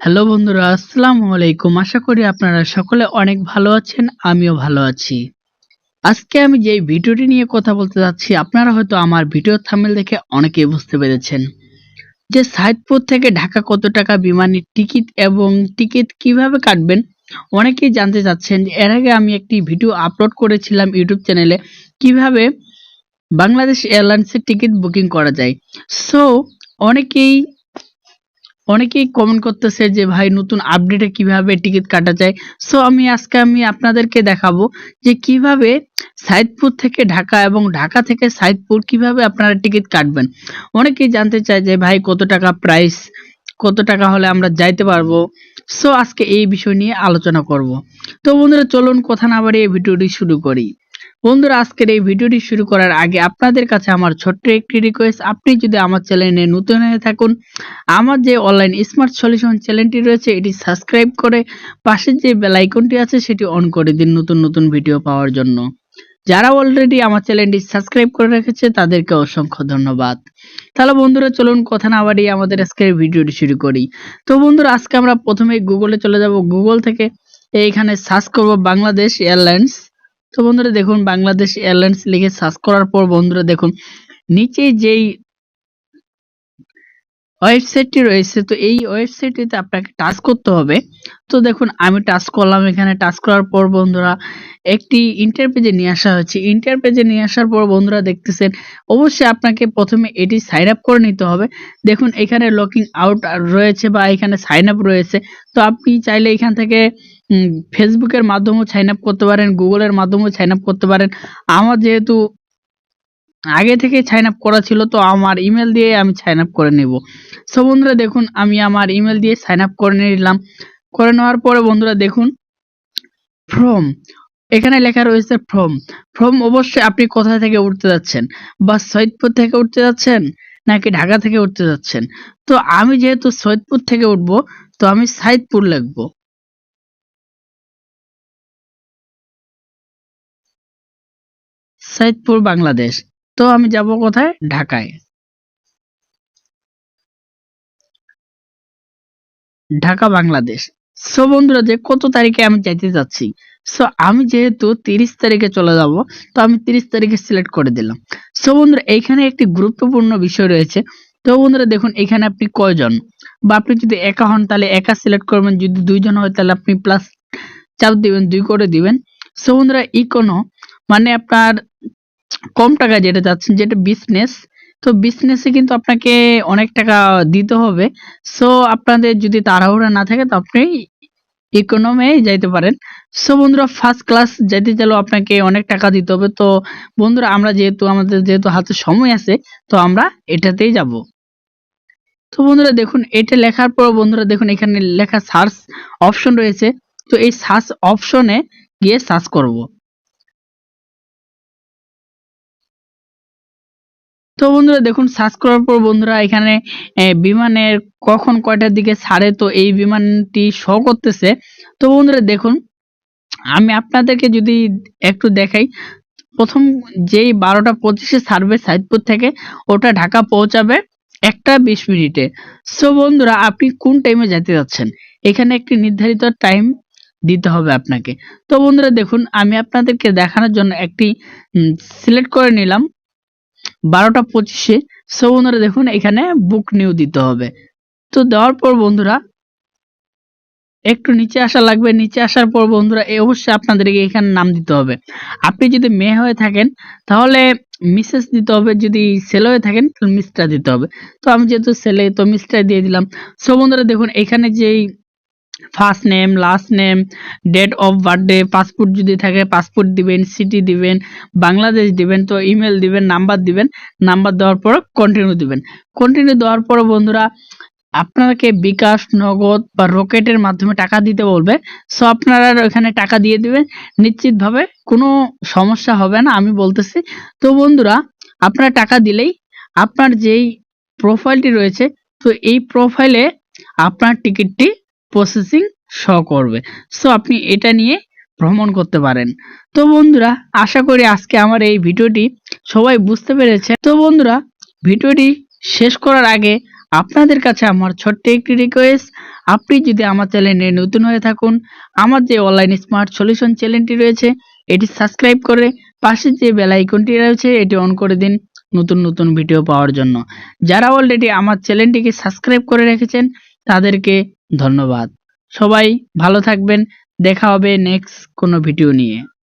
Hello বন্ধুরা, আসসালামু আলাইকুম। আশা করি আপনারা সকলে অনেক ভালো আছেন, আমিও ভালো আছি। আজকে আমি যে ভিডিওটি নিয়ে কথা বলতে যাচ্ছি, আপনারা হয়তো আমার ভিডিও থাম্বনেল দেখে অনেকেই বুঝতে পেরেছেন যে সাইদপুর থেকে ঢাকা কত টাকা বিমানের টিকিট এবং টিকিট কিভাবে কাটবেন। অনেকেই জানতে চাচ্ছেন যে এর আগে আমি একটি ভিডিও আপলোড করেছিলাম ইউটিউব চ্যানেলে কিভাবে বাংলাদেশ এয়ারলাইন্সের টিকিট বুকিং করা যায়। সো অনেকেই অনেকেই কমেন্ট করতেছে যে ভাই নতুন আপডেটে কিভাবে টিকিট কাটা যায়। সো আজকে আমি আপনাদেরকে দেখাবো যে কিভাবে সাইদপুর থেকে ঢাকা এবং ঢাকা থেকে সাইদপুর কিভাবে আপনারা টিকিট কাটবেন। অনেকেই জানতে চায় যে ভাই কত টাকা প্রাইস, কত টাকা হলে আমরা যাইতে পারবো। সো আজকে এই বিষয় নিয়ে আলোচনা করব। তো বন্ধুরা চলুন কথা না বাড়িয়ে ভিডিওটি শুরু করি। বন্ধুরা আজকের এই ভিডিওটি শুরু করার আগে আপনাদের কাছে আমার ছোট্ট একটি রিকোয়েস্ট, আপনি যদি আমার চ্যানেলে নতুন হয়ে থাকুন, আমার যে অনলাইন স্মার্ট সলিউশন চ্যানেলটি রয়েছে এটি সাবস্ক্রাইব করে পাশে যে বেল আইকনটি আছে সেটি অন করে দিন নতুন নতুন ভিডিও পাওয়ার জন্য। যারা অলরেডি আমার চ্যানেলটি সাবস্ক্রাইব করে রেখেছে তাদেরকে অসংখ্য ধন্যবাদ। তাহলে বন্ধুরা চলুন কথা না বাড়িয়ে আমাদের আজকের ভিডিওটি শুরু করি। তো বন্ধুরা আজকে আমরা প্রথমে গুগলে চলে যাব। গুগল থেকে এইখানে সার্চ করব বাংলাদেশ এয়ারলাইন্স। তো বন্ধুরা দেখুন বাংলাদেশ এয়ারলাইন্স লিখে সার্চ করার পর বন্ধুরা দেখুন নিচে যেই ওয়েবসাইটটি রয়েছে, তো এই ওয়েবসাইটটিতে আপনাকে টাচ করতে হবে। তো দেখুন আমি টাচ করলাম, এখানে টাচ করার পর বন্ধুরা একটি ইন্টার পেজে নিয়ে আসা হয়েছে। ইন্টার পেজে নিয়ে আসার পর বন্ধুরা দেখতেছেন অবশ্যই আপনাকে প্রথমে এটি সাইন আপ করে নিতে হবে। দেখুন এখানে লকিং আউট রয়েছে বা এখানে সাইন আপ রয়েছে। তো আপনি চাইলে এখান থেকে ফেসবুকের মাধ্যমেও সাইন আপ করতে পারেন, গুগলের মাধ্যমেও সাইন আপ করতে পারেন। আমার যেহেতু আগে থেকে সাইন আপ করা ছিল তো আমার ইমেল দিয়ে আমি সাইন আপ করে নেব। সো বন্ধুরা দেখুন আমি আমার ইমেল দিয়ে সাইন আপ করে নিলাম। করে নেওয়ার পরে বন্ধুরা দেখুন ফ্রম, এখানে লেখা রয়েছে ফ্রম। ফ্রম অবশ্যই আপনি কোথা থেকে উঠতে যাচ্ছেন, বা সৈয়দপুর থেকে উঠতে যাচ্ছেন নাকি ঢাকা থেকে উঠতে যাচ্ছেন। তো আমি যেহেতু সৈয়দপুর থেকে উঠবো তো আমি সাইদপুর লিখবো, সৈয়দপুর বাংলাদেশ। তো আমি যাব কোথায়, ঢাকায়, ঢাকা বাংলাদেশ। সো বন্ধুরা যে কত তারিখে আমি যাইতে যাচ্ছি, সো আমি যেহেতু 30 তারিখে চলে যাব তো আমি 30 তারিখে সিলেক্ট করে দিলাম। সো বন্ধুরা এইখানে একটি গুরুত্বপূর্ণ বিষয় রয়েছে। তো বন্ধুরা দেখুন এখানে আপনি কয়জন, বা আপনি যদি একা হন তাহলে একা সিলেক্ট করবেন, যদি দুইজন হয় তাহলে আপনি প্লাস চাপ দিবেন, 2 করে দিবেন। সো বন্ধুরা ইকোনো মানে আপনার কম টাকা যেটা চাচ্ছেন, যেটা বিজনেস, তো বিজনেসে কিন্তু আপনাকে অনেক টাকা দিতে হবে। সো আপনাদের যদি তাড়াহুড়া না থাকে তো আপনি ইকোনমি যাইতে পারেন। সো বন্ধুরা ফার্স্ট ক্লাস যেতে চাইলেও আপনাকে অনেক টাকা দিতে হবে। তো বন্ধুরা আমরা যেহেতু আমাদের যেহেতু হাতে সময় আছে তো আমরা এটাতেই যাব। তো বন্ধুরা দেখুন এটা লেখার পর বন্ধুরা দেখুন এখানে লেখা সার্চ অপশন রয়েছে। তো এই সার্চ অপশনে গিয়ে সার্চ করব। তো বন্ধুরা দেখুন সার্চ করার পর বন্ধুরা এখানে বিমানের কখন কয়টার দিকে ছাড়ে, তো এই বিমানটি শো করতেছে। তো বন্ধুরা দেখুন আমি আপনাদেরকে যদি একটু দেখাই, প্রথম যেই 12টা 25-এ ছাড়বে সাইদপুর থেকে, ওটা ঢাকা পৌঁছাবে 1টা 20 মিনিটে। সো বন্ধুরা আপনি কোন টাইমে যেতে যাচ্ছেন, এখানে একটি নির্ধারিত টাইম দিতে হবে আপনাকে। তো বন্ধুরা দেখুন আমি আপনাদেরকে দেখানোর জন্য একটি সিলেক্ট করে নিলাম 12টা 25-এ। সো বন্ধুরা দেখুন এখানে বুক নিউ দিতে হবে। তো দেওয়ার পর বন্ধুরা একটু নিচে আসা লাগবে। নিচে আসার পর বন্ধুরা অবশ্যই আপনাদেরকে এখানে নাম দিতে হবে। আপনি যদি মেয়ে হয়ে থাকেন তাহলে মিসেস দিতে হবে, যদি ছেলে হয়ে থাকেন তাহলে মিস্টার দিতে হবে। তো আমি যেহেতু ছেলে তো মিস্টার দিয়ে দিলাম। সো বন্ধুরা দেখুন এখানে যেই first name, last name, date of birthday, passport যদি থাকে পাসপোর্ট দিবেন, সিটি দিবেন, বাংলাদেশ দিবেন, তো ইমেল দিবেন, নাম্বার দিবেন। নাম্বার দেওয়ার পর কন্টিনিউ দিবেন। কন্টিনিউ দেওয়ার পর বন্ধুরা আপনাকে বিকাশ, নগদ বা রকেটের মাধ্যমে টাকা দিতে বলবে। সো আপনারা এখানে টাকা দিয়ে দিবেন, নিশ্চিতভাবে কোনো সমস্যা হবে না আমি বলতেছি। তো বন্ধুরা আপনারা টাকা দিলেই আপনার যেই প্রোফাইলটি রয়েছে, তো এই প্রোফাইলে আপনার টিকিটটি প্রসেসিং শো করবে। সো আপনি এটা নিয়ে ভ্রমণ করতে পারেন। তো বন্ধুরা আশা করি আজকে আমার এই ভিডিওটি সবাই বুঝতে পেরেছে। তো বন্ধুরা ভিডিওটি শেষ করার আগে আপনাদের কাছে আমার ছোট্ট একটি রিকোয়েস্ট, আপনি যদি আমার চ্যানেলে নতুন হয়ে থাকুন, আমার যে অনলাইন স্মার্ট সলিউশন চ্যানেলটি রয়েছে এটি সাবস্ক্রাইব করে পাশে যে বেল আইকনটি রয়েছে এটি অন করে দিন নতুন নতুন ভিডিও পাওয়ার জন্য। যারা অলরেডি আমার চ্যানেলটিকে সাবস্ক্রাইব করে রেখেছেন তাদেরকে ধন্যবাদ। সবাই ভালো থাকবেন, দেখা হবে নেক্সট কোনো ভিডিও নিয়ে।